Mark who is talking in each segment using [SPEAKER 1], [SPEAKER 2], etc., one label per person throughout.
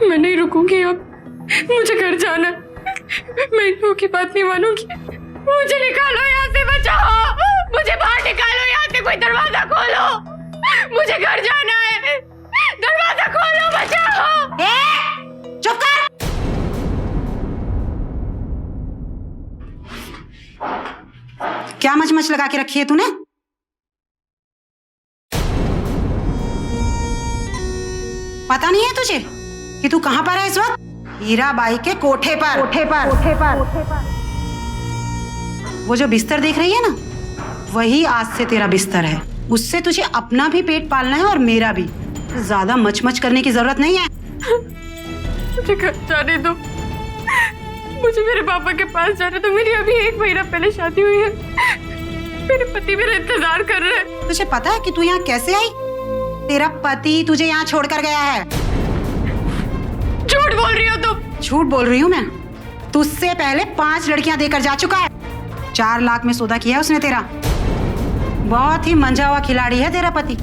[SPEAKER 1] मैं नहीं रुकूंगी अब, मुझे घर जाना है। मैं इन लोगों की बात नहीं मानूंगी। मुझे निकालो यहाँ से, बचाओ मुझे, बाहर निकालो यहाँ से, कोई दरवाजा खोलो, मुझे घर जाना है, दरवाजा खोलो, बचाओ।
[SPEAKER 2] चुप कर। क्या मच लगा के रखी है तूने? पता नहीं है तुझे कि तू कहां पर है इस वक्त? हीराबाई के कोठे पर। वो जो बिस्तर देख रही है ना, वही आज से तेरा बिस्तर है। उससे तुझे अपना भी पेट पालना है और मेरा भी। ज्यादा मच करने की जरूरत नहीं है।
[SPEAKER 1] मुझे घर जाने दो, मुझे मेरे पापा के पास जाने दो। मेरी अभी 1 महीना पहले शादी हुई है, मेरे पति मेरा इंतजार कर रहे हैं।
[SPEAKER 2] तुझे पता है कि तू यहाँ कैसे आई? तेरा पति तुझे यहाँ छोड़कर गया है।
[SPEAKER 1] झूठ बोल रही हो तुम।
[SPEAKER 2] झूठ बोल रही हूँ मैं? तुझसे पहले 5 लड़कियां देकर जा चुका है। 4 लाख में सौदा किया है उसने तेरा। बहुत ही मंझा हुआ खिलाड़ी है तेरा पति।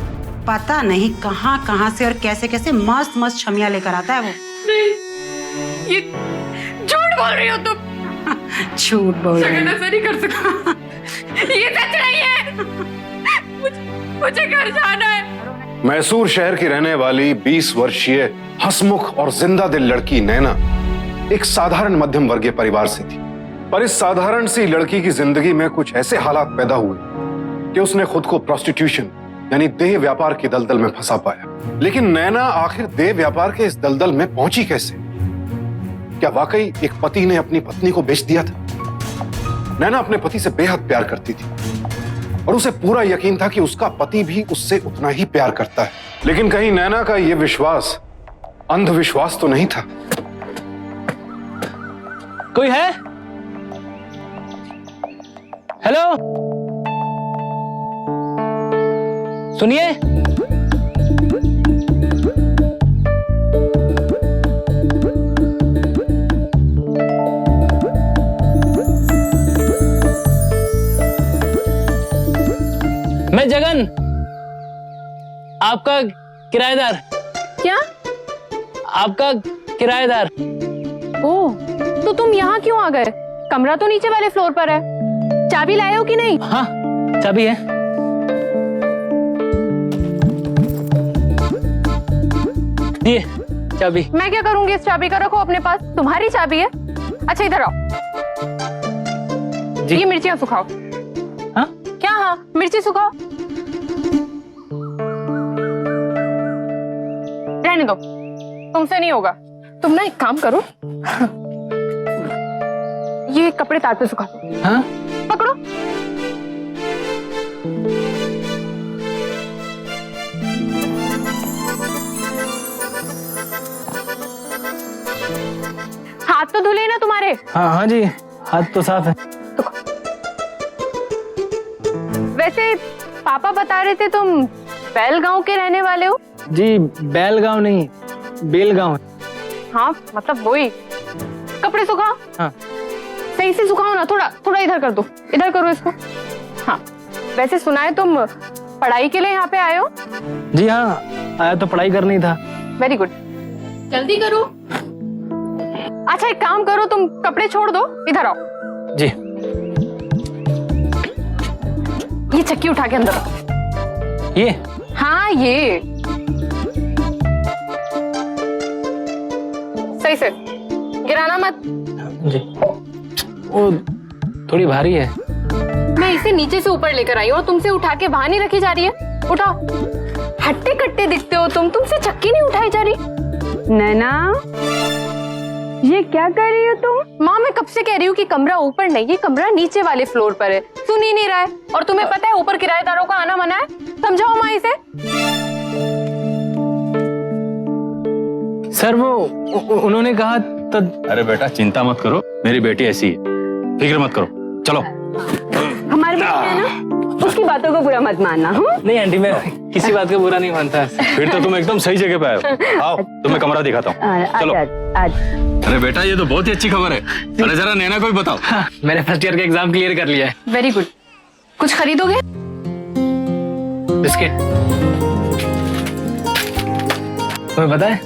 [SPEAKER 2] पता नहीं कहां से और कैसे मस्त छमिया लेकर आता है वो।
[SPEAKER 1] नहीं, ये झूठ बोल रही हो तुम।
[SPEAKER 2] झूठ बोल रही
[SPEAKER 1] ऐसा नहीं कर सकता। ये सच नहीं है। मुझे घर जाना है।
[SPEAKER 3] मैसूर शहर की रहने वाली 20 वर्षीय हंसमुख और जिंदा दिल लड़की नैना एक साधारण मध्यम वर्गीय परिवार से थी। पर इस साधारण सी लड़की की जिंदगी में कुछ ऐसे हालात पैदा हुए कि उसने खुद को प्रोस्टिट्यूशन यानी देह व्यापार की दलदल में फंसा पाया। लेकिन नैना आखिर देह व्यापार के इस दलदल में पहुंची कैसे? क्या वाकई एक पति ने अपनी पत्नी को बेच दिया था? नैना अपने पति से बेहद प्यार करती थी और उसे पूरा यकीन था कि उसका पति भी उससे उतना ही प्यार करता है। लेकिन कहीं नैना का यह विश्वास अंधविश्वास तो नहीं था।
[SPEAKER 4] कोई है? हेलो, सुनिए। मैं जगन, आपका किराएदार।
[SPEAKER 1] क्या?
[SPEAKER 4] आपका किराएदार।
[SPEAKER 1] ओह, तो तुम यहाँ क्यों आ गए? कमरा तो नीचे वाले फ्लोर पर है। चाबी लाए हो कि नहीं?
[SPEAKER 4] हाँ, चाबी है। ये चाबी।
[SPEAKER 1] मैं क्या करूंगी इस चाबी का? रखो अपने पास, तुम्हारी चाबी है। अच्छा इधर आओ।
[SPEAKER 4] जी।
[SPEAKER 1] ये मिर्चियाँ सुखाओ।
[SPEAKER 4] हाँ?
[SPEAKER 1] क्या? हाँ, मिर्ची सुखाओ। रहने दो, तुमसे नहीं होगा। तुम ना एक काम करो, ये कपड़े तार पे सुखा दो।
[SPEAKER 4] हाँ?
[SPEAKER 1] पकड़ो। हाथ तो धुले ना तुम्हारे?
[SPEAKER 4] हाँ जी, हाथ तो साफ है।
[SPEAKER 1] वैसे पापा बता रहे थे तुम बेलगांव के रहने वाले हो?
[SPEAKER 4] जी, बेलगांव नहीं, बेलगांव।
[SPEAKER 1] हाँ, मतलब वही। कपड़े सुखाओ।
[SPEAKER 4] हाँ।
[SPEAKER 1] सही से सुखाओ ना, थोड़ा इधर कर दो, इधर करो इसको। हाँ, वैसे सुना है तुम पढ़ाई के लिए यहाँ पे आए हो?
[SPEAKER 4] जी हाँ, आया तो पढ़ाई करनी था।
[SPEAKER 1] वेरी गुड, जल्दी करो। अच्छा एक काम करो, तुम कपड़े छोड़ दो, इधर आओ।
[SPEAKER 4] जी।
[SPEAKER 1] ये चक्की उठा के अंदर रखो।
[SPEAKER 4] ये?
[SPEAKER 1] हाँ ये। सही से गिराना मत।
[SPEAKER 4] जी। वो थोड़ी भारी है।
[SPEAKER 1] मैं इसे नीचे से ऊपर लेकर आई हूँ और तुमसे उठा के वहां नहीं रखी जा रही है। उठाओ। हट्टे कट्टे दिखते हो तुमसे चक्की नहीं उठाई जा रही।
[SPEAKER 5] नैना, ये क्या कर रही हो तुम?
[SPEAKER 1] माँ मैं कब से कह रही हूँ कि कमरा ऊपर नहीं, ये कमरा नीचे वाले फ्लोर पर है। सुन ही नहीं रहा है। और तुम्हें पता है ऊपर किराएदारों का आना मना है। समझाओ माँ इसे।
[SPEAKER 4] सर वो उन्होंने कहा तो।
[SPEAKER 6] अरे बेटा चिंता मत करो, मेरी बेटी ऐसी है, फिक्र मत करो। चलो।
[SPEAKER 5] हमारी बेटी है ना, उसकी बातों को बुरा मत मानना।
[SPEAKER 4] नहीं आंटी, मैं किसी बात का बुरा नहीं मानता।
[SPEAKER 6] फिर तो तुम एकदम सही जगह पे आए हो। आओ तुम्हें कमरा दिखाता हूँ। चलो। अरे बेटा ये तो बहुत ही अच्छी खबर है। अरे जरा नैना को भी बताओ।
[SPEAKER 4] हाँ, मैंने फर्स्ट ईयर का एग्जाम क्लियर कर लिया है।
[SPEAKER 1] Very good. कुछ खरीदोगे?
[SPEAKER 4] बिस्किट। तुम्हें पता है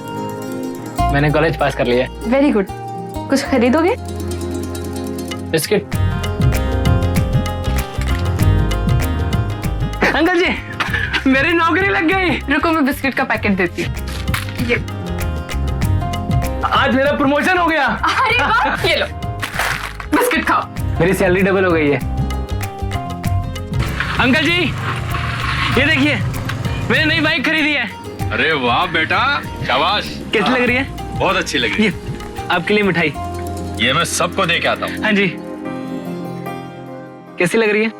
[SPEAKER 4] मैंने कॉलेज पास कर लिया है।
[SPEAKER 1] Very good. कुछ खरीदोगे?
[SPEAKER 4] बिस्किट। अंकल जी, मेरी नौकरी लग गई।
[SPEAKER 1] रुको, मैं बिस्किट का पैकेट देती हूँ। ये
[SPEAKER 4] आज मेरा प्रमोशन हो गया।
[SPEAKER 1] अरे वाह, ये लो बिस्किट खाओ।
[SPEAKER 4] मेरी सैलरी डबल हो गई है। अंकल जी, ये देखिए, मैंने नई बाइक खरीदी है।
[SPEAKER 6] अरे वाह बेटा, शाबाश।
[SPEAKER 4] कैसी लग रही है?
[SPEAKER 6] बहुत अच्छी लगी।
[SPEAKER 4] ये आपके लिए मिठाई।
[SPEAKER 6] ये मैं सबको दे के आता हूँ।
[SPEAKER 4] हाँ जी। कैसी लग रही है?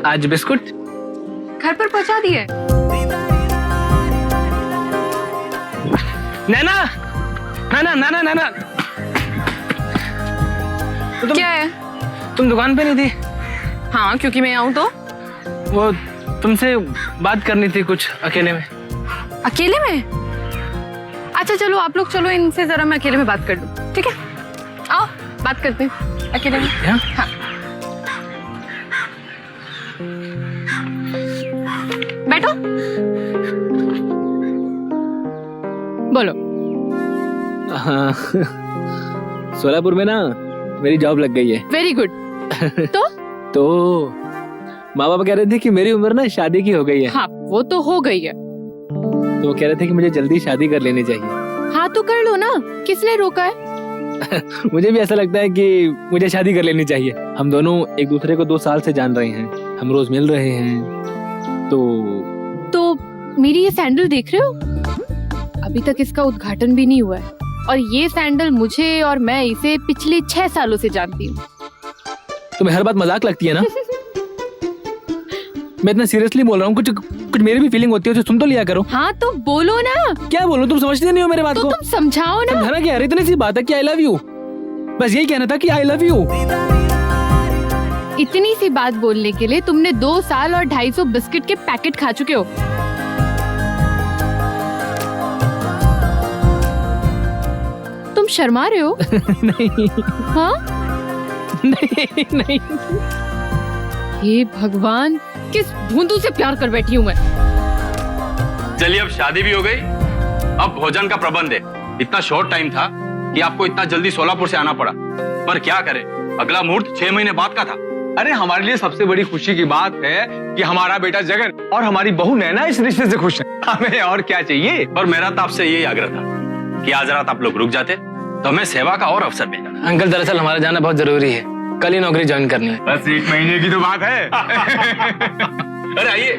[SPEAKER 4] आज बिस्कुट
[SPEAKER 1] घर पर पहुंचा दिए।
[SPEAKER 4] नैना, नैना, नैना, नैना।
[SPEAKER 1] क्या है?
[SPEAKER 4] तुम दुकान पे नहीं थी?
[SPEAKER 1] हाँ, क्योंकि मैं आऊँ तो।
[SPEAKER 4] वो तुमसे बात करनी थी कुछ अकेले में।
[SPEAKER 1] अकेले में? अच्छा चलो, आप लोग चलो, इनसे जरा मैं अकेले में बात कर लूँ। ठीक है, आओ बात करते हैं अकेले में।
[SPEAKER 4] हाँ?
[SPEAKER 1] हाँ। बैठो, बोलो।
[SPEAKER 4] हाँ, सोलापुर में ना मेरी जॉब लग गई है।
[SPEAKER 1] Very good. तो
[SPEAKER 4] माँ बाप कह रहे थे कि मेरी उम्र ना शादी की हो गई है।
[SPEAKER 1] हाँ, वो तो हो गई है।
[SPEAKER 4] तो वो कह रहे थे कि मुझे जल्दी शादी कर लेनी चाहिए।
[SPEAKER 1] हाँ तो कर लो ना, किसने रोका है?
[SPEAKER 4] मुझे भी ऐसा लगता है कि मुझे शादी कर लेनी चाहिए। हम दोनों एक दूसरे को 2 साल से जान रहे हैं, हम रोज मिल रहे हैं। तो
[SPEAKER 1] मेरी ये सैंडल देख रहे हो? अभी तक इसका उद्घाटन भी नहीं हुआ है, और ये सैंडल मुझे और मैं इसे पिछले 6 सालों से जानती हूँ।
[SPEAKER 4] तुम्हें हर बात मजाक लगती है ना? मैं इतना सीरियसली बोल रहा हूँ, कुछ मेरी भी फीलिंग होती है, तो सुन तो लिया करो।
[SPEAKER 1] हाँ तो बोलो ना।
[SPEAKER 4] क्या बोलूं, तुम समझते नहीं हो मेरे बात
[SPEAKER 1] तो
[SPEAKER 4] को।
[SPEAKER 1] तुम समझाओ ना।
[SPEAKER 4] समझाना क्या है, इतनी सी बात है कि आई लव यू। बस यही कहना था कि आई लव यू।
[SPEAKER 1] इतनी सी बात बोलने के लिए तुमने 2 साल और 250 बिस्किट के पैकेट खा चुके हो। तुम शर्मा रहे हो?
[SPEAKER 4] नहीं।
[SPEAKER 1] हाँ?
[SPEAKER 4] नहीं नहीं।
[SPEAKER 1] हे भगवान, किस भूंदू से प्यार कर बैठी हूँ मैं।
[SPEAKER 6] चलिए, अब शादी भी हो गई, अब भोजन का प्रबंध है। इतना शॉर्ट टाइम था कि आपको इतना जल्दी सोलापुर से आना पड़ा, पर क्या करें, अगला मुहूर्त 6 महीने बाद का था।
[SPEAKER 7] अरे हमारे लिए सबसे बड़ी खुशी की बात है कि हमारा बेटा जगन और हमारी बहू नैना इस रिश्ते से खुश हैं। हमें और क्या चाहिए।
[SPEAKER 6] पर मेरा तो आपसे यही आग्रह था कि आज रात आप लोग रुक जाते तो हमें सेवा का और अवसर मिलता।
[SPEAKER 4] अंकल, दरअसल हमारा जाना बहुत जरूरी है, कल ही नौकरी ज्वाइन करनी है।
[SPEAKER 7] बस 1 महीने की तो बात है।
[SPEAKER 6] अरे आइए,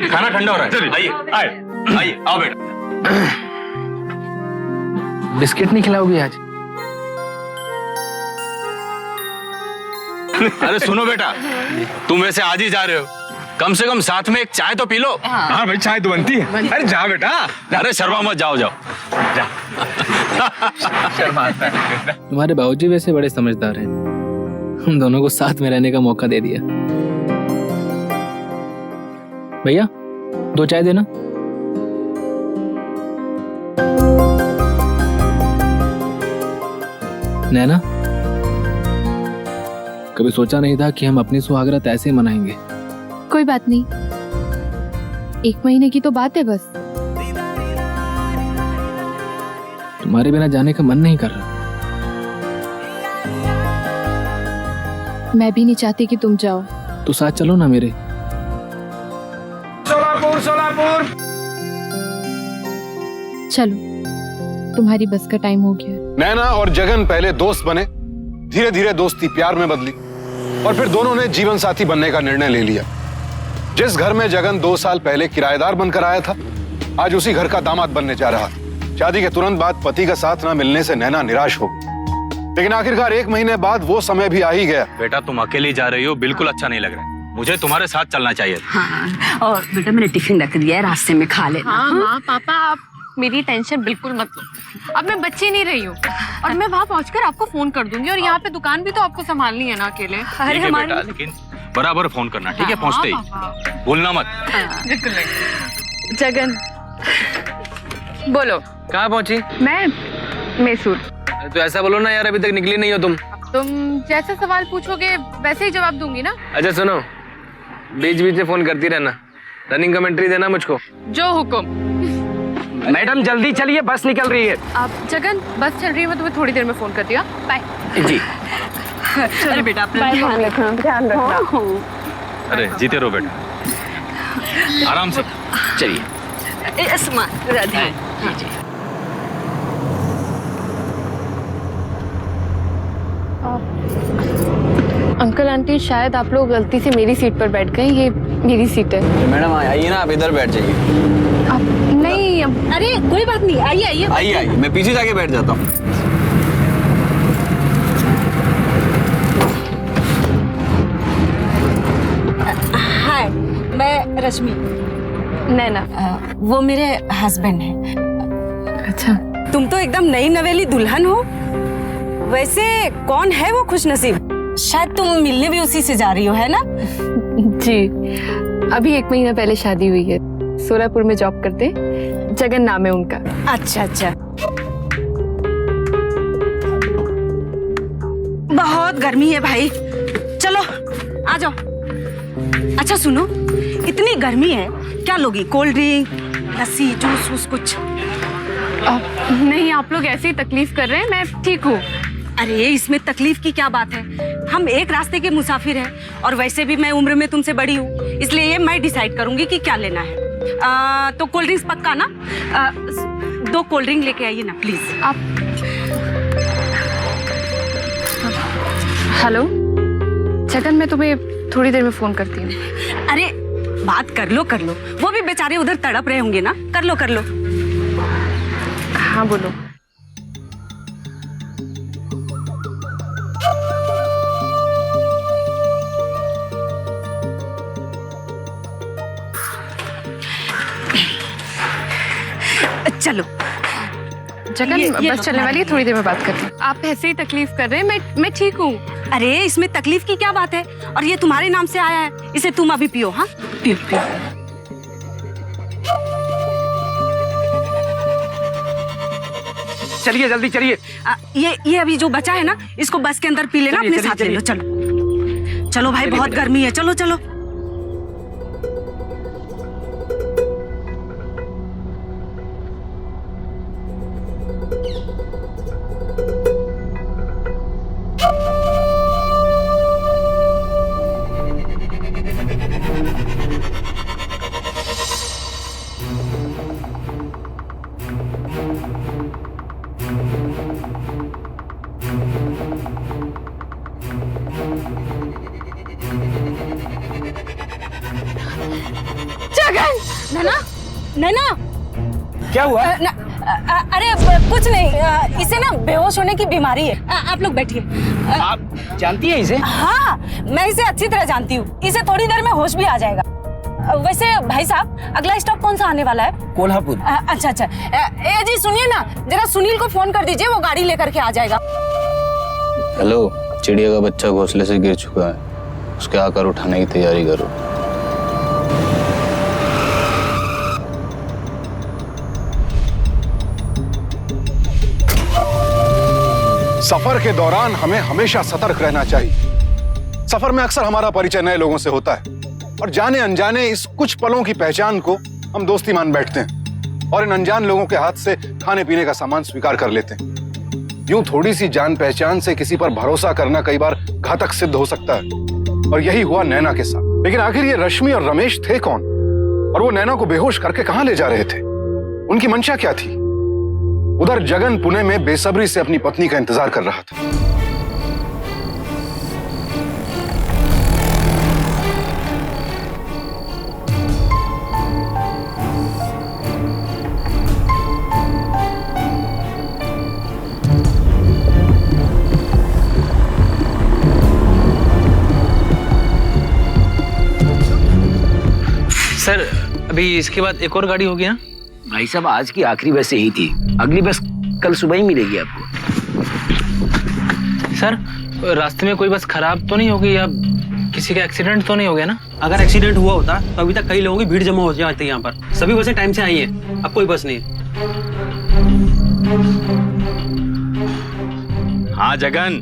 [SPEAKER 6] खाना ठंडा हो रहा है। आइए आइए, आओ बेटा।
[SPEAKER 4] बिस्किट नहीं खिलाओगी आज?
[SPEAKER 6] अरे सुनो बेटा, तुम वैसे आज ही जा रहे हो, कम से कम साथ में एक चाय तो पी लो।
[SPEAKER 7] हाँ भाई, चाय तो बनती है। अरे जा बेटा।
[SPEAKER 6] अरे शर्मा मत, जाओ जाओ।
[SPEAKER 7] शर्माता है।
[SPEAKER 4] तुम्हारे बाबूजी वैसे बड़े समझदार हैं, हम दोनों को साथ में रहने का मौका दे दिया। भैया 2 चाय देना। नैना, कभी सोचा नहीं था कि हम अपनी सुहागरात ऐसे मनाएंगे।
[SPEAKER 1] कोई बात नहीं, 1 महीने की तो बात है बस।
[SPEAKER 4] तुम्हारे बिना जाने का मन नहीं कर रहा।
[SPEAKER 1] मैं भी नहीं चाहती कि तुम जाओ।
[SPEAKER 4] तो साथ चलो ना मेरे।
[SPEAKER 7] सोलापुर सोलापुर।
[SPEAKER 1] चलो, तुम्हारी बस का टाइम हो गया।
[SPEAKER 3] नैना और जगन पहले दोस्त बने, धीरे धीरे दोस्ती प्यार में बदली, और फिर दोनों ने जीवन साथी बनने का निर्णय ले लिया। जिस घर में जगन 2 साल पहले किराएदार बनकर आया था, आज उसी घर का दामाद बनने जा रहा। शादी के तुरंत बाद पति का साथ न मिलने से नैना निराश हो गई, लेकिन आखिरकार 1 महीने बाद वो समय भी आ ही गया।
[SPEAKER 6] बेटा, तुम अकेली जा रही हो, बिल्कुल अच्छा नहीं लग रहा है। मुझे तुम्हारे साथ चलना चाहिए।
[SPEAKER 5] हाँ, और बेटा मैंने टिफिन रख दिया है, रास्ते में खा लेना।
[SPEAKER 1] हाँ हाँ पापा, आप मेरी टेंशन बिल्कुल मत लो। अब मैं बच्ची नहीं रही हूँ, और मैं वहाँ पहुँचकर आपको फोन कर दूंगी। और यहाँ पे दुकान भी तो आपको संभालनी है ना अकेले।
[SPEAKER 5] अरे
[SPEAKER 6] ठीक है
[SPEAKER 5] हमारी
[SPEAKER 6] बेटा, लेकिन बराबर फोन करना, ठीक है? पहुँचते ही भूलना मत।
[SPEAKER 1] जगन, बोलो।
[SPEAKER 4] कहाँ पहुंची?
[SPEAKER 1] मैं मैसूर।
[SPEAKER 4] तो ऐसा बोलो ना यार, अभी तक निकली नहीं हो तुम।
[SPEAKER 1] तुम जैसे सवाल पूछोगे वैसे ही जवाब दूंगी ना।
[SPEAKER 4] अच्छा सुनो, बीच बीच में फोन करती रहना, रनिंग कमेंट्री देना मुझको।
[SPEAKER 1] जो हुक्म।
[SPEAKER 8] मैडम जल्दी चलिए, बस निकल रही है।
[SPEAKER 1] आप जगन, बस चल रही है, मैं तुम्हें थोड़ी देर में फोन करती हूँ। बाय।
[SPEAKER 8] जी
[SPEAKER 1] अरे बेटा अपना
[SPEAKER 5] ध्यान रखना, ध्यान रखना।
[SPEAKER 6] अरे जीते रहो बेटा, आराम से।
[SPEAKER 8] चलिए।
[SPEAKER 1] अंकल आंटी, शायद आप लोग गलती से मेरी सीट पर बैठ गए। ये मेरी सीट है।
[SPEAKER 9] मैडम आइए ना, आप इधर बैठ जाइए।
[SPEAKER 1] आप नहीं,
[SPEAKER 5] अरे कोई बात नहीं, आइए आइए।
[SPEAKER 9] आइए आइए, मैं पीछे जाके बैठ जाता हूँ।
[SPEAKER 5] हाय, मैं रश्मि।
[SPEAKER 1] नैना।
[SPEAKER 5] वो मेरे हस्बैंड हैं।
[SPEAKER 1] अच्छा,
[SPEAKER 5] तुम तो एकदम नई नवेली दुल्हन हो। वैसे कौन है वो खुशनसीब? शायद तुम मिलने भी उसी से जा रही हो, है ना?
[SPEAKER 1] जी अभी 1 महीना पहले शादी हुई है। सोलापुर में जॉब करते हैं, जगन नाम है उनका।
[SPEAKER 5] अच्छा अच्छा। बहुत गर्मी है भाई, चलो आ जाओ। अच्छा सुनो, इतनी गर्मी है, क्या लोगी? कोल्ड ड्रिंक, लस्सी, जूस वूस कुछ?
[SPEAKER 1] नहीं, आप लोग ऐसे ही तकलीफ कर रहे हैं, मैं ठीक हूँ।
[SPEAKER 5] अरे इसमें तकलीफ की क्या बात है? हम एक रास्ते के मुसाफिर हैं, और वैसे भी मैं उम्र में तुमसे बड़ी हूँ, इसलिए ये मैं डिसाइड करूंगी कि क्या लेना है। तो कोल्ड ड्रिंक्स पक्का ना? 2 कोल्ड ड्रिंक लेके आइए ना प्लीज।
[SPEAKER 1] आप हेलो जगन, मैं तुम्हें थोड़ी देर में फोन करती हूँ।
[SPEAKER 5] अरे बात कर लो, वो भी बेचारे उधर तड़प रहे होंगे ना। कर लो।
[SPEAKER 1] हाँ बोलो।
[SPEAKER 5] चलो
[SPEAKER 1] जगन,
[SPEAKER 5] ये
[SPEAKER 1] बस चलने वाली है, थोड़ी देर में बात करती हूँ। आप ऐसे ही तकलीफ कर रहे हैं, मैं ठीक हूँ।
[SPEAKER 5] अरे इसमें तकलीफ की क्या बात है? और ये तुम्हारे नाम से आया है, इसे तुम अभी पियो। हाँ पियो।
[SPEAKER 8] चलिए जल्दी चलिए।
[SPEAKER 5] ये अभी जो बचा है ना, इसको बस के अंदर पी लेना, अपने साथ ले लो। चलो भाई, बहुत गर्मी है, चलो। नैना
[SPEAKER 8] क्या हुआ?
[SPEAKER 5] अरे कुछ नहीं, इसे ना बेहोश होने की बीमारी है। आप लोग बैठिए।
[SPEAKER 8] आप जानती हैं इसे?
[SPEAKER 5] हाँ, मैं इसे अच्छी तरह जानती हूँ। इसे थोड़ी देर में होश भी आ जाएगा। वैसे भाई साहब, अगला स्टॉप कौन सा आने वाला है?
[SPEAKER 8] कोल्हापुर।
[SPEAKER 5] अच्छा। ए जी सुनिए ना, जरा सुनील को फोन कर दीजिए, वो गाड़ी लेकर के आ जाएगा।
[SPEAKER 9] हेलो, चिड़िया का बच्चा घोंसले से गिर चुका है, उसके आकर उठाने की तैयारी करो।
[SPEAKER 3] सफर के दौरान हमें हमेशा सतर्क रहना चाहिए। सफर में अक्सर हमारा परिचय नए लोगों से होता है, और जाने अनजाने इस कुछ पलों की पहचान को हम दोस्ती मान बैठते हैं, और इन अनजान लोगों के हाथ से खाने पीने का सामान स्वीकार कर लेते हैं। यूं थोड़ी सी जान पहचान से किसी पर भरोसा करना कई बार घातक सिद्ध हो सकता है, और यही हुआ नैना के साथ। लेकिन आखिर ये रश्मि और रमेश थे कौन, और वो नैना को बेहोश करके कहां ले जा रहे थे? उनकी मंशा क्या थी? उधर जगन पुणे में बेसब्री से अपनी पत्नी का इंतजार कर रहा था।
[SPEAKER 4] सर, अभी इसके बाद एक और गाड़ी होगी ना?
[SPEAKER 8] भाई साहब, आज की आखिरी बस यही थी, अगली बस कल सुबह ही मिलेगी आपको।
[SPEAKER 4] सर, रास्ते में कोई बस खराब तो नहीं होगी या किसी का एक्सीडेंट तो नहीं हो गया ना?
[SPEAKER 10] अगर एक्सीडेंट हुआ होता तो अभी तक कई लोगों की भीड़ जमा हो जाती है यहाँ पर। सभी बसें टाइम से आई हैं, अब कोई बस नहीं।
[SPEAKER 6] हाँ जगन,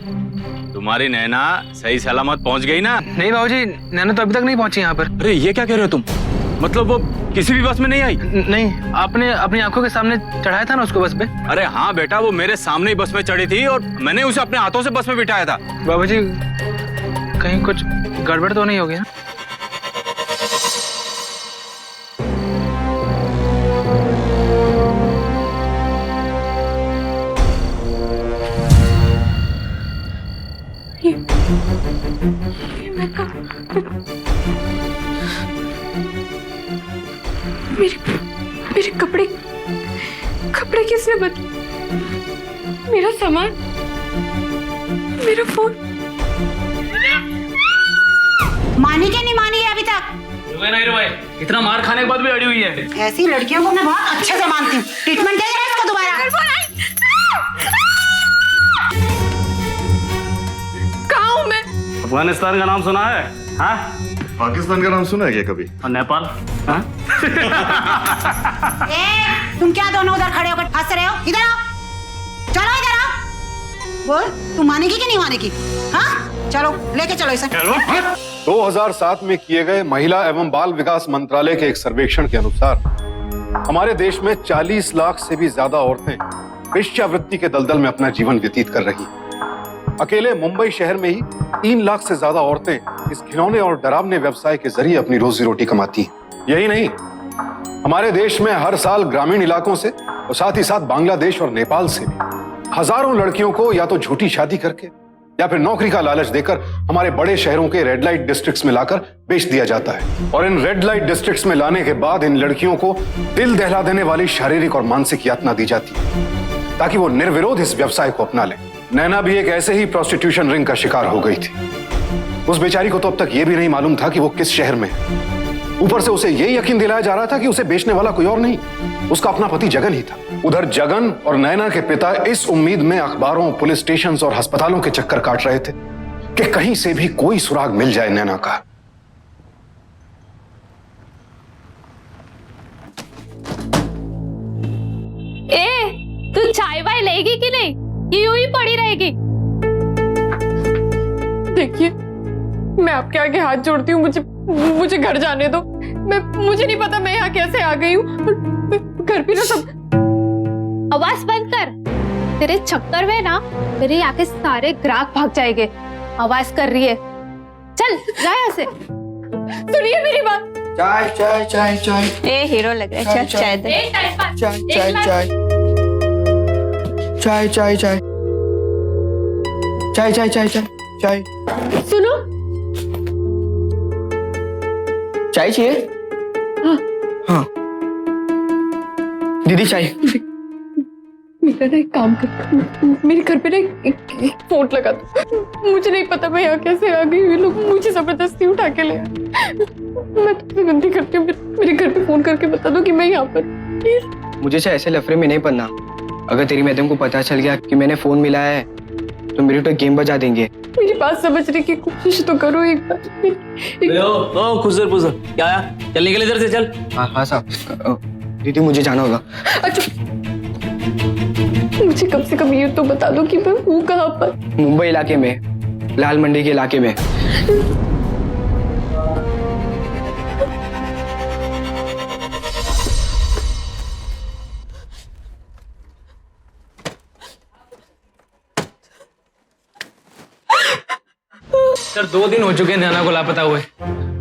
[SPEAKER 6] तुम्हारी नैना सही सलामत पहुंच गई ना?
[SPEAKER 4] नहीं बाबूजी, नैना तो अभी तक नहीं पहुंची यहाँ पर।
[SPEAKER 6] अरे ये क्या कह रहे हो तुम? मतलब वो किसी भी बस में नहीं आई?
[SPEAKER 4] नहीं, आपने अपनी आंखों के सामने चढ़ाया था ना उसको बस पे।
[SPEAKER 6] अरे हाँ बेटा, वो मेरे सामने ही बस में चढ़ी थी और मैंने उसे अपने हाथों से बस में बिठाया था।
[SPEAKER 4] बाबूजी, कहीं कुछ गड़बड़ तो नहीं हो गया?
[SPEAKER 1] मेरे कपड़े किसने बदले? मेरा सामान, मेरा फोन।
[SPEAKER 2] मानी क्या नहीं मानी है अभी तक?
[SPEAKER 4] इतना मार खाने के बाद भी अड़ी हुई है।
[SPEAKER 2] ऐसी लड़कियों को मैं बहुत अच्छे से मानती हूँ। ट्रीटमेंट दे रहा है इसको दोबारा।
[SPEAKER 1] कहाँ हूँ मैं?
[SPEAKER 11] अफगानिस्तान का नाम सुना है? हाँ?
[SPEAKER 3] पाकिस्तान का नाम सुना है क्या कभी?
[SPEAKER 11] और नेपाल? हाँ?
[SPEAKER 2] तुम क्या दोनों उधर खड़े होकर हंस रहे हो? इधर आओ, चलो इधर आओ। बोल, तुम मानेगी कि नहीं मानेगी? हाँ, चलो लेके चलो इसे।
[SPEAKER 3] 2007 में किए गए महिला एवं बाल विकास मंत्रालय के एक सर्वेक्षण के अनुसार हमारे देश में 40 लाख से भी ज्यादा औरतें वेश्यावृत्ति के दलदल में अपना जीवन व्यतीत कर रही हैं। अकेले मुंबई शहर में ही 3 लाख से ज्यादा औरतें इस घिनौने और डरावने व्यवसाय के जरिए अपनी रोजी रोटी कमाती हैं। यही नहीं, हमारे देश में हर साल ग्रामीण इलाकों से और साथ ही साथ बांग्लादेश और नेपाल से भी हजारों लड़कियों को या तो झूठी शादी करके या फिर नौकरी का लालच देकर हमारे बड़े शहरों के रेड लाइट डिस्ट्रिक्ट्स में लाकर बेच दिया जाता है। और इन रेड लाइट डिस्ट्रिक्ट्स में लाने के बाद इन लड़कियों को दिल दहला देने वाली शारीरिक और मानसिक यातना दी जाती है ताकि वो निर्विरोध इस व्यवसाय को अपना लें। नैना भी एक ऐसे ही प्रोस्टिट्यूशन रिंग का शिकार हो गई थी। उस बेचारी को तो अब तक ये भी नहीं मालूम था कि वो किस शहर में है। ऊपर से उसे ये यकीन दिलाया जा रहा था कि उसे बेचने वाला कोई और नहीं, उसका अपना पति जगन ही था। उधर जगन और नैना के पिता इस उम्मीद में अखबारों, पुलिस स्टेशन और अस्पतालों के चक्कर काट रहे थे कि कहीं से भी कोई सुराग मिल जाए नैना का।
[SPEAKER 1] तू चाय वाय लेगी कि नहीं? यूं ही पड़ी रहेगी? देखिए, मैं आपके आगे हाथ जोड़ती हूँ, मुझे घर जाने दो। मुझे नहीं पता मैं यहाँ कैसे आ गई हूँ। घर पे ना सब।
[SPEAKER 12] आवाज बंद कर। तेरे चक्कर में ना मेरे यहाँ के सारे ग्राहक भाग जाएंगे। आवाज कर रही है, चल जा यहाँ से।
[SPEAKER 1] सुनिए मेरी बात।
[SPEAKER 11] चाय चाय चाय चाय।
[SPEAKER 12] ए हीरो लग रहा है, चल चाय दे।
[SPEAKER 11] चाय चाय चाय चाय चाय चाय चाय चाय चाय चाय चाय।
[SPEAKER 1] सुनो,
[SPEAKER 11] चाय चाहिए?
[SPEAKER 1] हाँ
[SPEAKER 11] हाँ दीदी चाय।
[SPEAKER 1] मेरा ना एक काम कर, मेरे घर पे ना एक फोन लगा दो। मुझे नहीं पता मैं यहाँ कैसे आ गई। लोग मुझे जबरदस्ती उठा के ले आए। मैं तुमसे विनती करती हूँ, मेरे घर पे फोन करके बता दो कि मैं यहाँ पर। प्लीज।
[SPEAKER 11] मुझे चाहे ऐसे लफड़े में नहीं पड़ना। अगर तेरी मैडम को पता चल गया कि मैंने फोन मिलाया है तो मेरी तो गेम बजा देंगे।
[SPEAKER 1] मेरी बात समझने की कोशिश तो करो एक बार।
[SPEAKER 10] खुजर क्या आया? चल निकल इधर से, चल।
[SPEAKER 11] हाँ साहब, दीदी मुझे जाना होगा।
[SPEAKER 1] अच्छा, मुझे कम से कम ये तो बता दो कि मैं हूँ कहाँ पर?
[SPEAKER 11] मुंबई इलाके में, लाल मंडी के इलाके में।
[SPEAKER 4] सर 2 दिन हो चुके हैं नैना को लापता हुए।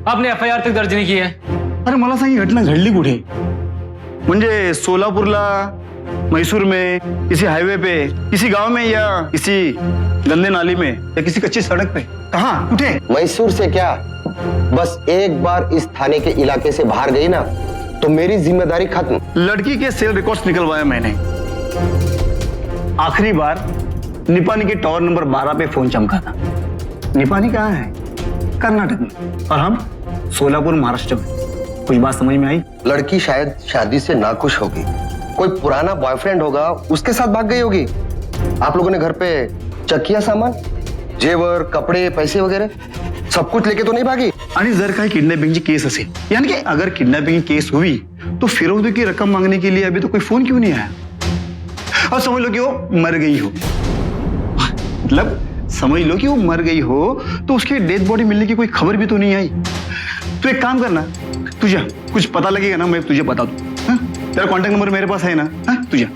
[SPEAKER 4] आपने FIR तक दर्ज नहीं की है।
[SPEAKER 13] अरे मला सांग, ही घटना घडली कुठे? म्हणजे सोलापूरला, मैसूर में, किसी हाईवे पे, किसी गांव में, या किसी गंदे नाली में, या किसी कच्ची सड़क पे? कहाँ, कुठे?
[SPEAKER 14] मैसूर से क्या, बस एक बार इस थाने के इलाके से बाहर गई ना तो मेरी जिम्मेदारी खत्म।
[SPEAKER 13] लड़की के सेल रिकॉर्ड्स निकलवाया मैंने। आखिरी बार निपानी के टावर नंबर 12 पे फोन चमका था। निपानी कहाँ है? कर्नाटक में, और हम सोलापुर, महाराष्ट्र में। कुछ बात समझ में आई?
[SPEAKER 14] लड़की शायद शादी से नाखुश होगी, कोई पुराना बॉयफ्रेंड होगा, उसके साथ भाग गई होगी। आप लोगों ने घर पे चेक किया सामान, जेवर, कपड़े, पैसे वगैरह सब कुछ लेके तो नहीं भागी?
[SPEAKER 13] आणि जर काही किडनॅपिंगची केस असेल, यानी कि अगर किडनैपिंग की केस हुई तो फिरौती की रकम मांगने के लिए अभी तो कोई फोन क्यों नहीं आया? और समझ लो कि वो मर गई हो, मतलब समझ लो कि वो मर गई हो तो उसकी डेड बॉडी मिलने की कोई खबर भी तो नहीं आई। तो एक काम करना, तू जा, कुछ पता लगेगा ना मैं तुझे बता दूं। हाँ? तेरा कांटेक्ट नंबर मेरे पास है ना? हाँ? तू जा,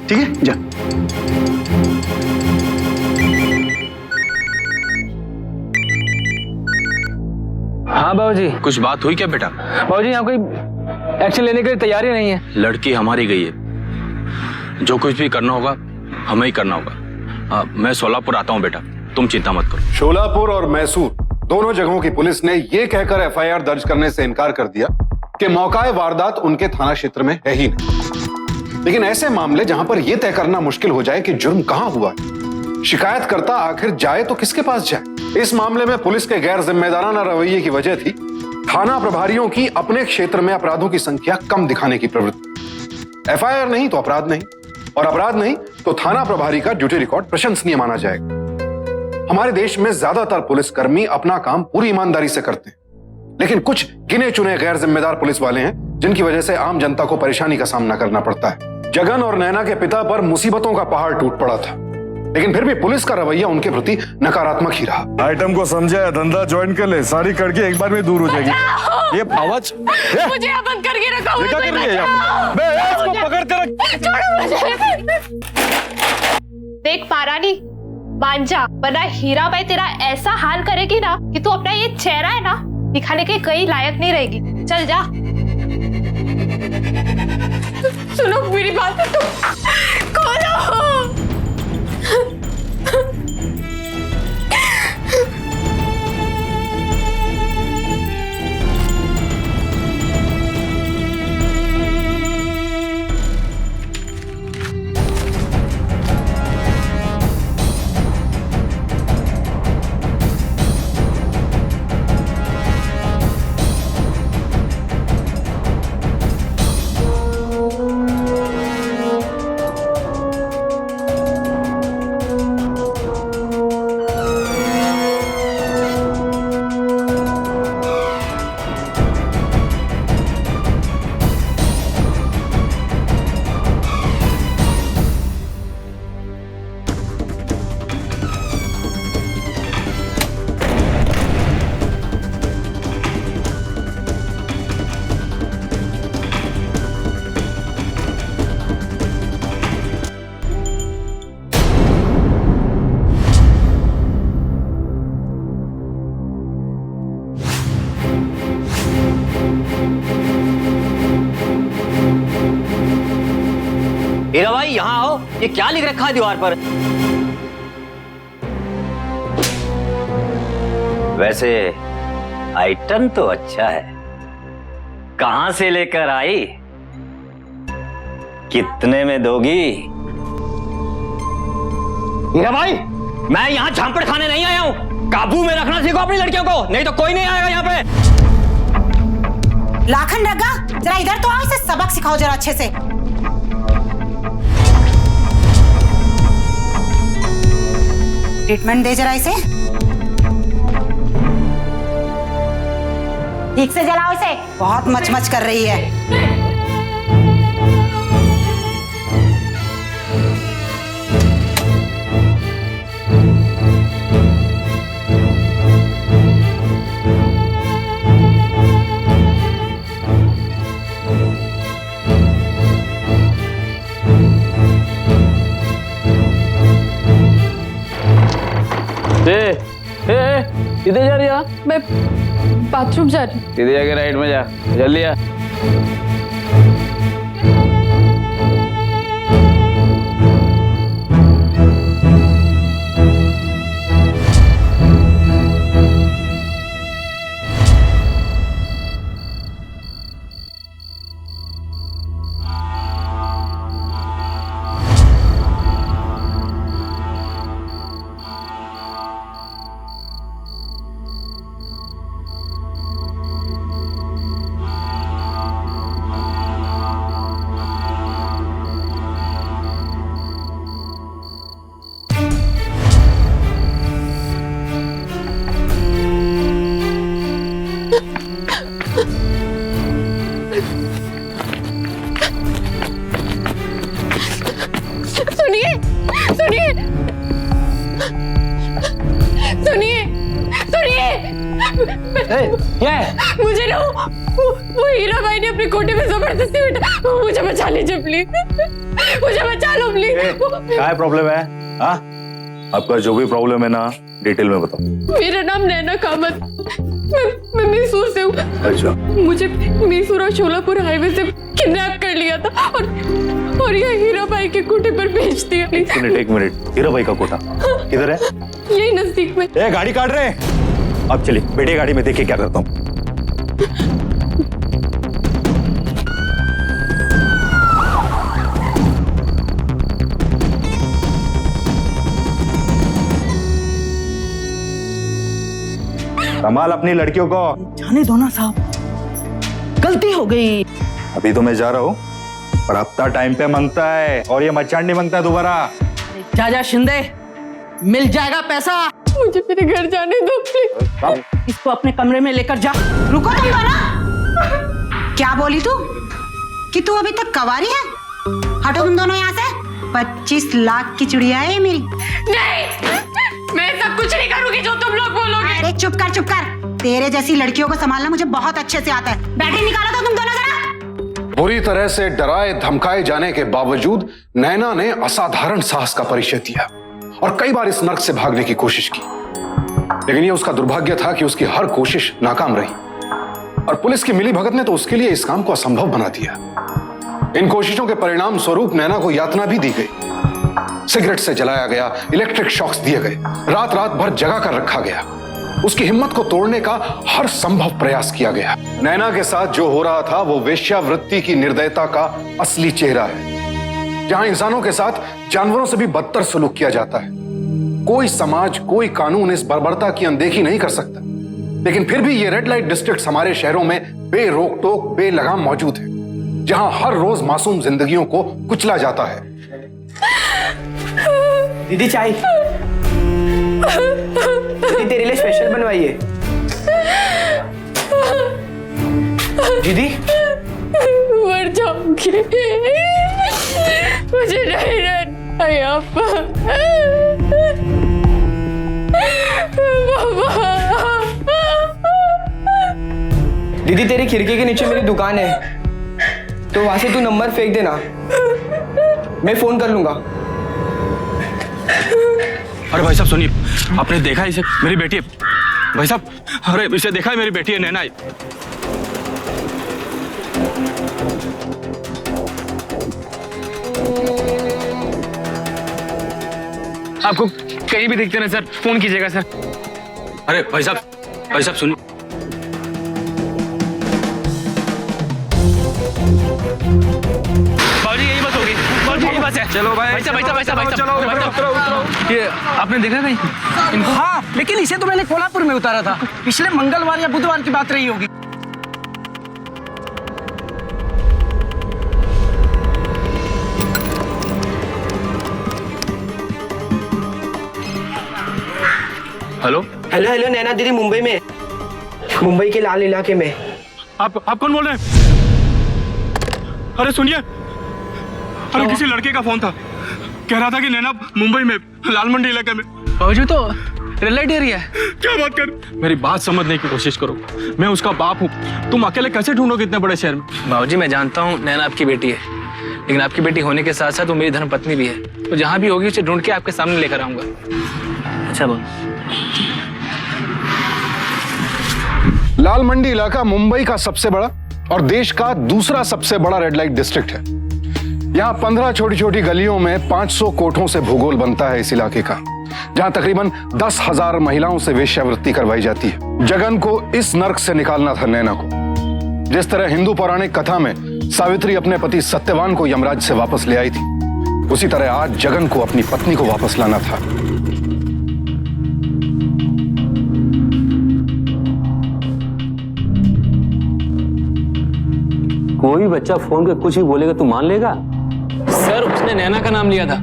[SPEAKER 13] ठीक है, जा।
[SPEAKER 4] हाँ बाबूजी।
[SPEAKER 6] कुछ बात हुई क्या बेटा?
[SPEAKER 4] बाबूजी यहाँ कोई एक्शन लेने के लिए तैयारी नहीं है।
[SPEAKER 6] लड़की हमारी गई है, जो कुछ भी करना होगा हमें ही करना होगा। मैं सोलापुर आता हूँ बेटा, तुम चिंता मत करो।
[SPEAKER 3] शोलापुर और मैसूर दोनों जगहों की पुलिस ने यह कहकर एफआईआर दर्ज करने से इनकार कर दिया कि मौका वारदात उनके थाना क्षेत्र में है ही नहीं। लेकिन ऐसे मामले जहां पर यह तय करना मुश्किल हो जाए कि जुर्म कहां हुआ है, शिकायतकर्ता आखिर जाए तो किसके पास जाए। इस मामले में पुलिस के गैर जिम्मेदाराना रवैये की वजह थी थाना प्रभारियों की अपने क्षेत्र में अपराधों की संख्या कम दिखाने की प्रवृत्ति। एफआईआर नहीं तो अपराध नहीं, और अपराध नहीं तो थाना प्रभारी का ड्यूटी रिकॉर्ड प्रशंसनीय माना जाएगा। हमारे देश में ज्यादातर पुलिसकर्मी अपना काम पूरी ईमानदारी से करते हैं, लेकिन कुछ गिने चुने गैर जिम्मेदार पुलिस वाले हैं जिनकी वजह से आम जनता को परेशानी का सामना करना पड़ता है। जगन और नैना के पिता पर मुसीबतों का पहाड़ टूट पड़ा था, लेकिन फिर भी पुलिस का रवैया उनके प्रति नकारात्मक ही रहा।
[SPEAKER 15] आइटम को समझा, धंधा ज्वाइन कर ले, सारी कड़की एक बार में दूर हो जाएगी। ये आवाज
[SPEAKER 1] मुझे यहाँ बंद करके रखा हुआ है।
[SPEAKER 15] क्या कर रही है? बे, इसको पकड़ते रख।
[SPEAKER 1] छोड़ो मुझे।
[SPEAKER 12] देख महारानी, मान जा, वरना हीरा भाई तेरा ऐसा हाल करेगी ना कि तू अपना ये चेहरा है ना दिखाने के कहीं लायक नहीं रहेगी। चल जा।
[SPEAKER 1] सुनो मेरी बात, तुम खोलो।
[SPEAKER 8] हीरा भाई यहाँ आओ, ये क्या लिख रखा है दीवार पर? वैसे आइटम तो अच्छा है, कहां से लेकर आई, कितने में दोगी? हीरा भाई, मैं यहाँ झांपड़ खाने नहीं आया हूँ, काबू में रखना सीखो अपनी लड़कियों को, नहीं तो कोई नहीं आएगा यहाँ पे।
[SPEAKER 2] लाखन रगा, जरा इधर तो आओ, इसे सबक सिखाओ जरा अच्छे से। ट्रीटमेंट दे जरा इसे, ठीक से जलाओ इसे, बहुत मचमच कर रही है।
[SPEAKER 4] किधर जा रही है?
[SPEAKER 1] मैं बाथरूम जा रही हूँ।
[SPEAKER 4] सीधे जाके राइट में जा, जल्दी आ।
[SPEAKER 1] सुनिए सुनिए सुनिए सुनिए,
[SPEAKER 4] क्या है?
[SPEAKER 1] मुझे लो, वो हीरा भाई ने अपने कोटे में जबरदस्ती बिठा। मुझे बचा लीजिए प्लीज, मुझे बचा लो प्लीज।
[SPEAKER 15] क्या प्रॉब्लम है? हाँ, आपका जो भी प्रॉब्लम है ना डिटेल में बताओ।
[SPEAKER 1] मेरा नाम नैना कामत, मैं मैसूर से हूँ।
[SPEAKER 15] अच्छा।
[SPEAKER 1] मुझे मैसूर और शोलापुर हाईवे से किडनैप कर लिया था और ये हीरा भाई के कोटे पर भेज दिया।
[SPEAKER 15] एक मिनट, हीरा भाई का कोटा किधर है?
[SPEAKER 1] यही नजदीक में।
[SPEAKER 15] गाड़ी काट रहे हैं। अब चलिए बैठिए गाड़ी में, देखिए क्या करता हूँ। संभाल अपनी लड़कियों को।
[SPEAKER 16] जाने दो ना साहब, गलती हो गई।
[SPEAKER 15] अभी तो मैं जा रहा हूँ, पर हफ्ता टाइम पे मांगता है और ये मचान नहीं मांगता दोबारा।
[SPEAKER 16] जा शिंदे, मिल जाएगा पैसा।
[SPEAKER 1] मुझे मेरे घर जाने दो प्लीज।
[SPEAKER 16] इसको अपने कमरे में लेकर जा।
[SPEAKER 2] रुको तुम दोनों। क्या बोली तू कि तू अभी तक कवारी है? हटो तुम दोनों यहाँ से। 25 लाख की चुड़िया है ये मेरी।
[SPEAKER 1] नहीं, मैं सब कुछ नहीं करूंगी जो तुम लोग बोलोगे।
[SPEAKER 2] अरे चुप कर। तेरे जैसी लड़कियों को संभालना मुझे बहुत अच्छे से आता है। बैटरी निकालो तो तुम दोनों जरा।
[SPEAKER 3] बुरी तरह से डराए धमकाए जाने के बावजूद नैना ने असाधारण साहस का परिचय दिया और कई बार इस नर्क से भागने की कोशिश की, लेकिन यह उसका दुर्भाग्य था कि उसकी हर कोशिश नाकाम रही और पुलिस की मिलीभगत ने तो उसके लिए इस काम को असंभव बना दिया। इन कोशिशों के परिणाम स्वरूप नैना को यातना भी दी गई। सिगरेट से जलाया गया, इलेक्ट्रिक शॉक्स दिए गए, रात भर जगा कर रखा गया। उसकी हिम्मत को तोड़ने का हर संभव प्रयास किया गया। नैना के साथ जो हो रहा था वो वेश्यावृत्ति की निर्दयता का असली चेहरा है, जहां इंसानों के साथ जानवरों से भी बदतर सलूक किया जाता है। कोई समाज, कोई कानून इस बर्बरता की अनदेखी नहीं कर सकता, लेकिन फिर भी ये रेड लाइट डिस्ट्रिक्ट हमारे शहरों में बेरोक टोक बेलगाम मौजूद है, जहां हर रोज मासूम जिंदगियों को कुचला जाता है।
[SPEAKER 11] दीदी चाय। दीदी तेरे लिए स्पेशल बनवाई है। दीदी
[SPEAKER 1] मर जाऊंगी, मुझे नहीं रहना यहाँ पर।
[SPEAKER 11] दीदी तेरी खिड़की के नीचे मेरी दुकान है, तो वहां से तू नंबर फेंक देना, मैं फोन कर लूंगा।
[SPEAKER 6] अरे भाई साहब सुनिए, आपने देखा इसे? मेरी बेटी है भाई साहब। अरे इसे देखा है? मेरी बेटी है नैना।
[SPEAKER 4] आपको कहीं भी दिखते ना सर, फोन कीजिएगा सर।
[SPEAKER 6] अरे भाई साहब सुनिए।
[SPEAKER 4] बाबूजी यही बस होगी, बाबूजी यही बस है।
[SPEAKER 7] चलो भाई,
[SPEAKER 4] भाई साहब
[SPEAKER 7] चलो।
[SPEAKER 4] ये आपने देखा कहीं इनको?
[SPEAKER 16] हाँ, लेकिन इसे तो मैंने कोल्हापुर में उतारा था। पिछले मंगलवार या बुधवार की बात रही होगी।
[SPEAKER 6] हेलो
[SPEAKER 11] नैना दीदी मुंबई में, मुंबई के लाल इलाके में।
[SPEAKER 6] आप कौन बोल रहे हैं? अरे सुनिए, अरे किसी लड़के का फोन था, कह रहा था कि नैना मुंबई में लाल मंडी इलाके में।
[SPEAKER 4] बाबूजी तो रेड लाइट एरिया है।
[SPEAKER 6] क्या बात कर? मेरी बात समझने की कोशिश करो, मैं उसका बाप हूँ। तुम अकेले कैसे ढूंढोगे इतने बड़े शहर में?
[SPEAKER 4] बाबूजी मैं जानता हूँ नैना आपकी बेटी है, लेकिन आपकी बेटी होने के साथ साथ वो मेरी धर्मपत्नी भी है, तो जहाँ भी होगी उसे ढूंढ के आपके सामने लेकर आऊंगा। अच्छा बोल।
[SPEAKER 3] लाल मंडी इलाका मुंबई का सबसे बड़ा और देश का दूसरा सबसे बड़ा रेड लाइट डिस्ट्रिक्ट है। यहाँ 15 छोटी छोटी गलियों में 500 कोठों से भूगोल बनता है इस इलाके का, जहाँ तकरीबन 10,000 महिलाओं से वेश्यावृत्ति करवाई जाती है। जगन को इस नर्क से निकालना था नैना को। जिस तरह हिंदू पौराणिक कथा में सावित्री अपने पति सत्यवान को यमराज से वापस ले आई थी, उसी तरह आज जगन को अपनी पत्नी को वापस लाना था।
[SPEAKER 8] कोई बच्चा फोन पे कुछ भी बोलेगा तू मान लेगा?
[SPEAKER 4] सर उसने नैना का नाम लिया था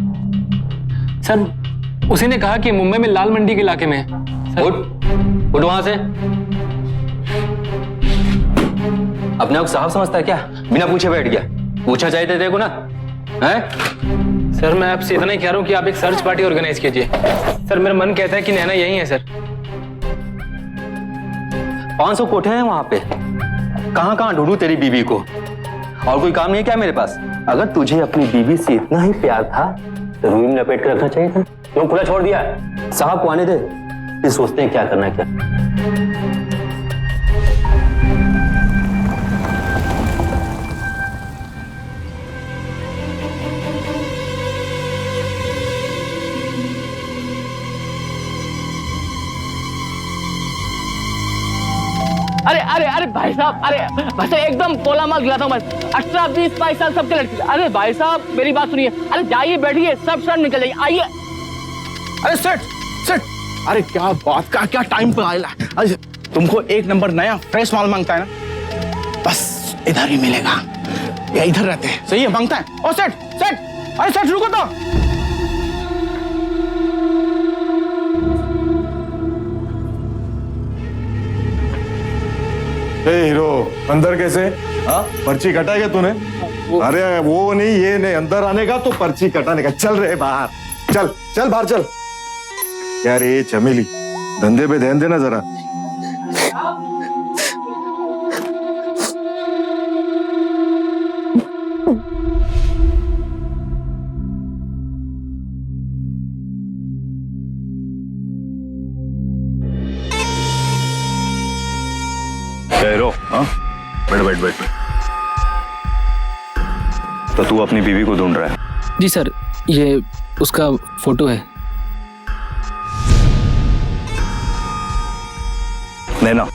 [SPEAKER 4] सर, उसी ने कहा कि मुंबई में लाल मंडी के इलाके में है।
[SPEAKER 8] उठ वहां से। अपने आप साहब समझता है क्या? बिना पूछे बैठ गया। पूछना चाहिए तेरे को ना, हैं?
[SPEAKER 4] सर मैं आपसे इतना ही कह रहा हूँ कि आप एक सर्च पार्टी ऑर्गेनाइज कीजिए। सर मेरा मन कहता है कि नैना यही है सर।
[SPEAKER 8] 500 कोठे हैं वहां पे, कहाँ कहाँ ढूंढूं तेरी बीवी को? और कोई काम नहीं है क्या मेरे पास? अगर तुझे अपनी बीवी से इतना ही प्यार था तो रूम में लपेट कर रखना चाहिए था। क्यों खुला छोड़ दिया? साहब को आने दे, फिर सोचते हैं क्या करना है क्या।
[SPEAKER 16] अरे अरे अरे भाई साहब, अरे भाई साहब एकदम पोला माल गिलाता हूँ मैं। 18, 20, 22 साल सबके लड़की। अरे भाई साहब मेरी बात सुनिए, अरे जाइए बैठिए, सब शर्म निकल जाइए, आइए। अरे सेठ सेठ, अरे क्या बात का क्या टाइम पे आया। अरे तुमको एक नंबर नया फ्रेश माल मांगता है ना, बस इधर ही मिलेगा, या इधर रहते हैं, सही है, मांगता है। ओ सेठ सेठ, अरे सेठ रुको तो।
[SPEAKER 15] हीरो अंदर कैसे? हाँ पर्ची कटाएगा तूने? अरे वो नहीं ये नहीं, अंदर आने का तो पर्ची कटाने का। चल रहे बाहर, चल चल बाहर चल। यार ये चमेली, धंधे पे ध्यान देना जरा।
[SPEAKER 9] हीरो, हाँ बैठ बैठ बैठ। तो तू अपनी बीवी को ढूंढ रहा है?
[SPEAKER 4] जी सर, ये उसका फोटो है।
[SPEAKER 9] नैना,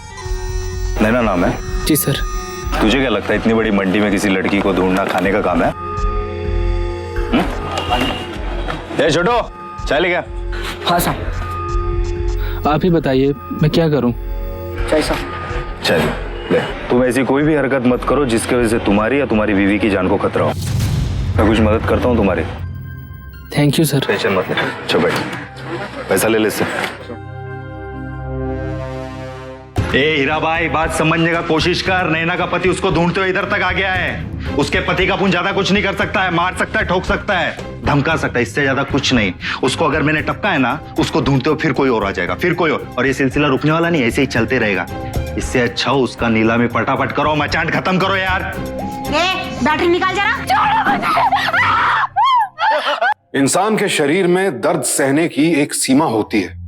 [SPEAKER 9] नैना नाम है?
[SPEAKER 4] जी सर।
[SPEAKER 9] तुझे क्या लगता है इतनी बड़ी मंडी में किसी लड़की को ढूंढना खाने का काम है? ए छोटो, चाय ले गया?
[SPEAKER 11] हाँ साहब।
[SPEAKER 4] आप ही बताइए मैं क्या करूं?
[SPEAKER 11] चाय साहब।
[SPEAKER 9] चल ले, तुम ऐसी कोई भी हरकत मत करो जिसकी वजह से तुम्हारी या तुम्हारी बीवी की जान को खतरा हो। मैं कुछ मदद करता हूँ तुम्हारी।
[SPEAKER 4] Thank you sir.
[SPEAKER 9] टेंशन मत ले, चल बैठ, पैसा ले ले इससे। ए हीरा भाई, बात समझने का कोशिश कर। नैना का पति उसको ढूंढते हुए इधर तक आ गया है। उसके पति का पुन ज्यादा कुछ नहीं कर सकता है, मार सकता है, ठोक सकता है, धमका सकता है, इससे ज्यादा कुछ नहीं। उसको अगर मैंने टपका है ना, उसको ढूंढते हुए फिर कोई और आ जाएगा, फिर कोई और ये सिलसिला रुकने वाला नहीं, ऐसे ही चलते रहेगा। इससे अच्छा उसका नीलामी फटाफट करो, मचान खत्म करो यार।
[SPEAKER 2] बैटरी निकाल जरा।
[SPEAKER 3] इंसान के शरीर में दर्द सहने की एक सीमा होती है,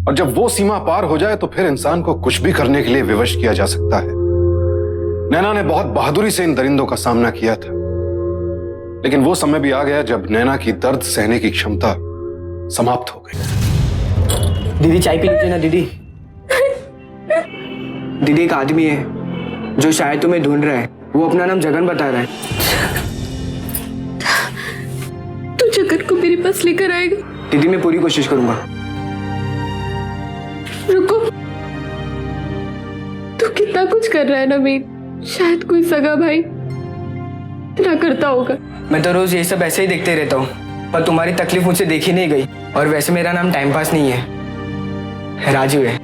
[SPEAKER 3] और जब वो सीमा पार हो जाए तो फिर इंसान को कुछ भी करने के लिए विवश किया जा सकता है। नैना ने बहुत बहादुरी से इन दरिंदों का सामना किया था, लेकिन वो समय भी आ गया जब नैना की दर्द सहने की क्षमता समाप्त हो गई।
[SPEAKER 11] दीदी चाय पी लीजिए ना दीदी। दीदी एक आदमी है जो शायद तुम्हें ढूंढ रहा है, वो अपना नाम जगन बता रहा है।
[SPEAKER 1] तू जगन को मेरे पास लेकर आएगा?
[SPEAKER 11] दीदी मैं पूरी कोशिश करूंगा।
[SPEAKER 1] रुको, तू कितना कुछ कर रहा है नवीन, शायद कोई सगा भाई इतना करता होगा।
[SPEAKER 11] मैं तो रोज ये सब ऐसे ही देखते रहता हूँ, पर तुम्हारी तकलीफ मुझसे देखी नहीं गई। और वैसे मेरा नाम टाइम पास नहीं है, राजू है।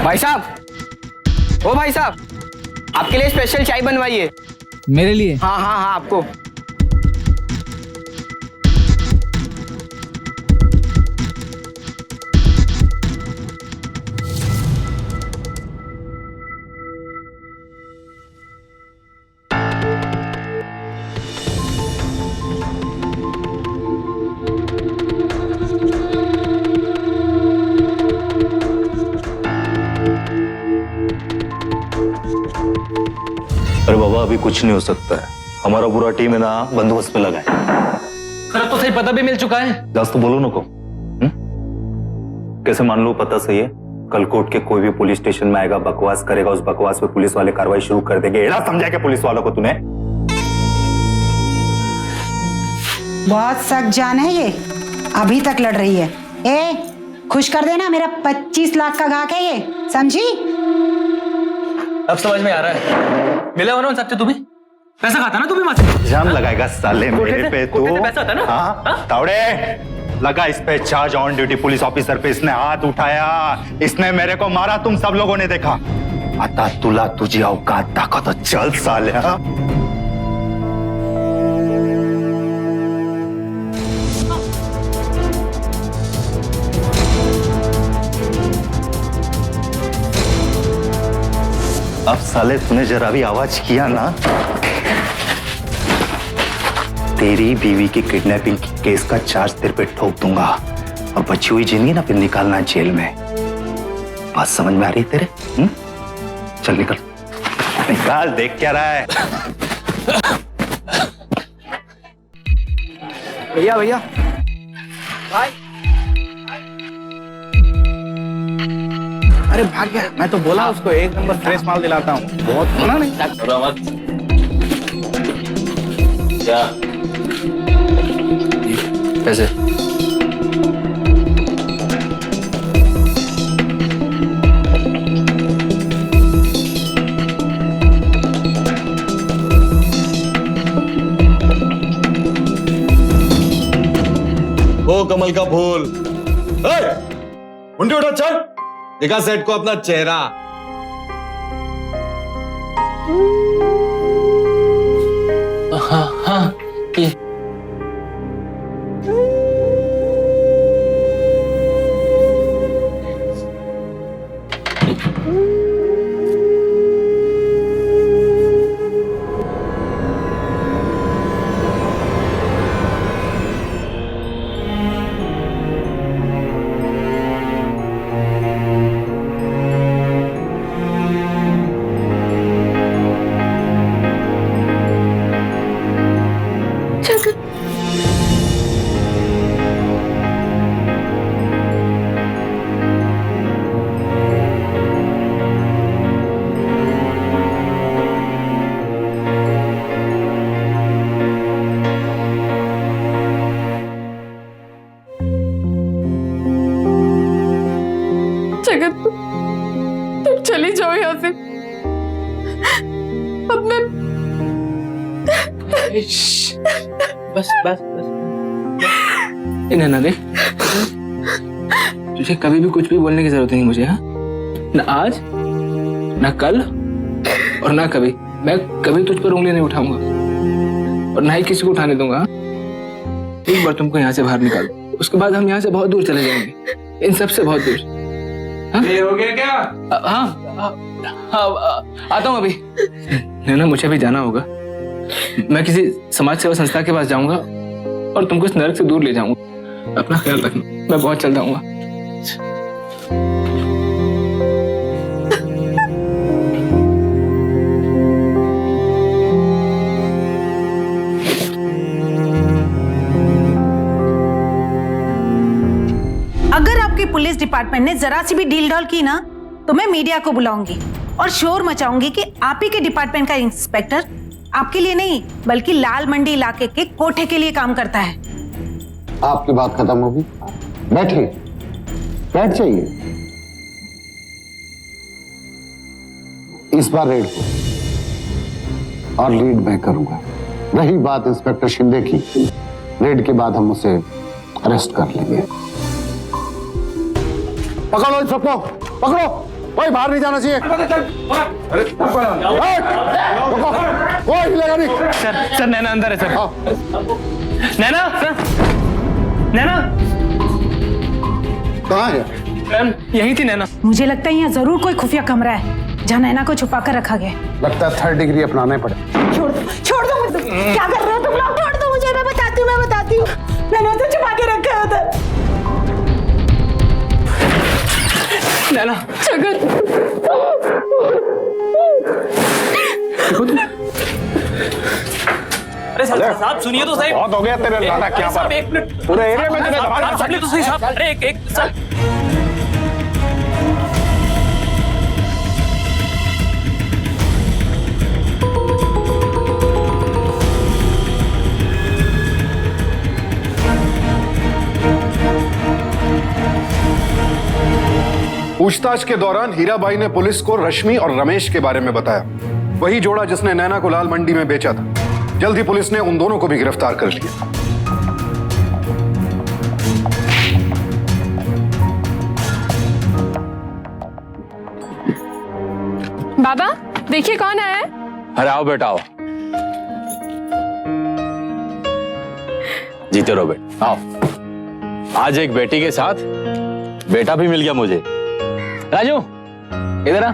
[SPEAKER 11] भाई साहब, ओ भाई साहब, आपके लिए स्पेशल चाय बनवाई है।
[SPEAKER 4] मेरे लिए?
[SPEAKER 11] हाँ हाँ हाँ, आपको।
[SPEAKER 9] अरे बाबा अभी कुछ नहीं हो सकता है, हमारा पूरा टीम है ना बंदोबस्त पे लगा है।
[SPEAKER 10] सर तो सही पता भी मिल चुका है।
[SPEAKER 9] जास्त तो बोलो ना को। कैसे मान लो पता सही है, कल कोर्ट के कोई भी पुलिस स्टेशन में आएगा, बकवास करेगा, उस बकवास पे पुलिस वाले कार्रवाई शुरू कर देंगे। एड़ा समझा क्या पुलिस वालों को तूने?
[SPEAKER 2] बहुत सख्त जान है ये, अभी तक लड़ रही है। ए खुश कर देना, मेरा 25 लाख का घाक है ये, समझी?
[SPEAKER 10] अब समझ में आ रहा है। मिले हो ना उन सबसे, तू भी पैसा खाता ना, तू भी मत
[SPEAKER 9] जाम लगाएगा साले मेरे पे तू।
[SPEAKER 10] पैसा होता ना?
[SPEAKER 9] हाँ तावड़े लगा इस पे charge on duty police officer पे। इसने हाथ उठाया, इसने मेरे को मारा, तुम सब लोगों ने देखा। आता तुला तुझी औकात दाखव तो चल साले। साले तूने जरा भी आवाज किया ना, तेरी बीवी की किडनैपिंग केस का चार्ज तेरे पे ठोक दूंगा और बची हुई जिंदगी ना फिर निकालना जेल में। बात समझ में आ रही तेरे? चल निकल निकाल, देख क्या रहा है?
[SPEAKER 11] भैया भैया भाई, अरे भाग गया। मैं तो बोला उसको एक नंबर फ्रेश माल दिलाता हूँ, बहुत सुना नहीं।
[SPEAKER 6] क्या पैसे?
[SPEAKER 15] ओ कमल का फूल, मुंडी उठा, चल दिखा सेठ को अपना चेहरा।
[SPEAKER 4] हाँ हाँ ये
[SPEAKER 1] जगत, तुम चली जाओ यहाँ से। अब मैं
[SPEAKER 4] बस बस बस नैना देख, तुझे कभी भी कुछ भी बोलने की जरूरत नहीं मुझे। हाँ, ना आज ना कल और ना कभी। मैं कभी तुझ पर उंगली नहीं उठाऊंगा और ना ही किसी को उठाने दूंगा। एक बार तुमको यहाँ से बाहर निकाल, उसके बाद हम यहाँ से बहुत दूर चले जाएंगे, इन सब से बहुत दूर। हाँ?
[SPEAKER 7] ये हो गया क्या?
[SPEAKER 4] हाँ आता हूँ अभी। नैना मुझे भी जाना होगा, मैं किसी समाज सेवा संस्था के पास जाऊंगा और तुमको इस नरक से दूर ले जाऊंगा। अपना ख्याल रखना, मैं बहुत जल्द आऊंगा।
[SPEAKER 17] अगर आपके पुलिस डिपार्टमेंट ने जरा सी भी डील डॉल की ना, तो मैं मीडिया को बुलाऊंगी और शोर मचाऊंगी कि आप ही के डिपार्टमेंट का इंस्पेक्टर आपके लिए नहीं बल्कि लाल मंडी इलाके के कोठे के लिए काम करता है।
[SPEAKER 14] आपकी बात खत्म होगी, बैठिए, बैठ जाइए। इस बार रेड को और लीड मैं करूंगा। रही बात इंस्पेक्टर शिंदे की, रेड के बाद हम उसे अरेस्ट कर लेंगे। पकड़ो इन सबको, पकड़ो, कोई बाहर नहीं जाना चाहिए। अरे कोई हिलेगा नहीं।
[SPEAKER 4] सर नैना अंदर है सर। नैना नैना
[SPEAKER 14] कहाँ है?
[SPEAKER 4] मैम यही थी नैना।
[SPEAKER 17] मुझे लगता है यहाँ जरूर कोई खुफिया कमरा है जहाँ नैना को छुपा कर रखा गया।
[SPEAKER 14] लगता है 3rd डिग्री अपनाने पड़े।
[SPEAKER 17] छोड़ दो मुझे। क्या कर रहे हो तुम लोग? छोड़ दो मुझे, मैं बताती हूँ। मैंने उसे छुपा के रखा है उधर।
[SPEAKER 4] नैना
[SPEAKER 1] जगत,
[SPEAKER 10] अरे साहब सुनिए तो सही।
[SPEAKER 15] बहुत हो गया तेरे नाटक यहाँ पर।
[SPEAKER 10] एक मिनट,
[SPEAKER 15] पूरे एरिया में तेरे धमाल
[SPEAKER 10] सुनिए तो सही साहब। अरे एक साहब,
[SPEAKER 3] पूछताछ के दौरान हीराबाई ने पुलिस को रश्मि और रमेश के बारे में बताया, वही जोड़ा जिसने नैना को लाल मंडी में बेचा था। जल्द ही पुलिस ने उन दोनों को भी गिरफ्तार कर लिया।
[SPEAKER 1] बाबा देखिए कौन आया है।
[SPEAKER 6] अरे आओ बेटा आओ, जीते रहो बेटा, आओ। आज एक बेटी के साथ बेटा भी मिल गया मुझे। राजू इधर आ।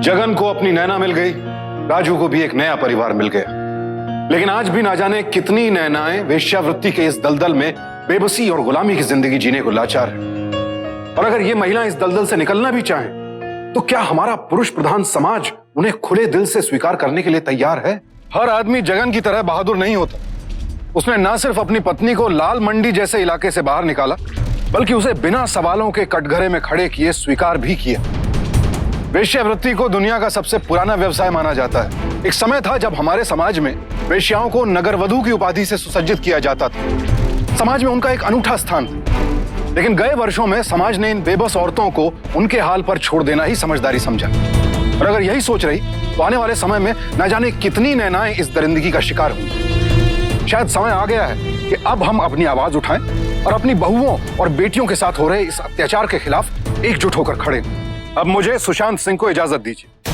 [SPEAKER 3] जगन को अपनी नैना मिल गई, राजू को भी एक नया परिवार मिल गया। लेकिन आज भी ना जाने कितनी नैनाएं वेश्यावृत्ति के इस दलदल में बेबसी और गुलामी की जिंदगी जीने को लाचार है। और अगर ये महिला इस दलदल से निकलना भी चाहें, तो क्या हमारा पुरुष प्रधान समाज उन्हें खुले दिल से स्वीकार करने के लिए तैयार है? हर आदमी जगन की तरह बहादुर नहीं होता। उसने न सिर्फ अपनी पत्नी को लाल मंडी जैसे इलाके से बाहर निकाला, बल्कि उसे बिना सवालों के कटघरे में खड़े किए स्वीकार भी किया। वेश्यावृत्ति को दुनिया का सबसे पुराना व्यवसाय माना जाता है। एक समय था जब हमारे समाज में वेश्याओं को नगरवधु की उपाधि से सुसज्जित किया जाता था। समाज में उनका एक अनूठा स्थान था। लेकिन गए वर्षों में समाज ने इन बेबस औरतों को उनके हाल पर छोड़ देना ही समझदारी समझा। और अगर यही सोच रही तो आने वाले समय में न जाने कितनी नैनाएं इस दरिंदगी का शिकार होंगी। शायद समय आ गया है कि अब हम अपनी आवाज उठाएं और अपनी बहुओं और बेटियों के साथ हो रहे इस अत्याचार के खिलाफ एकजुट होकर खड़े हों। अब मुझे सुशांत सिंह को इजाजत दीजिए।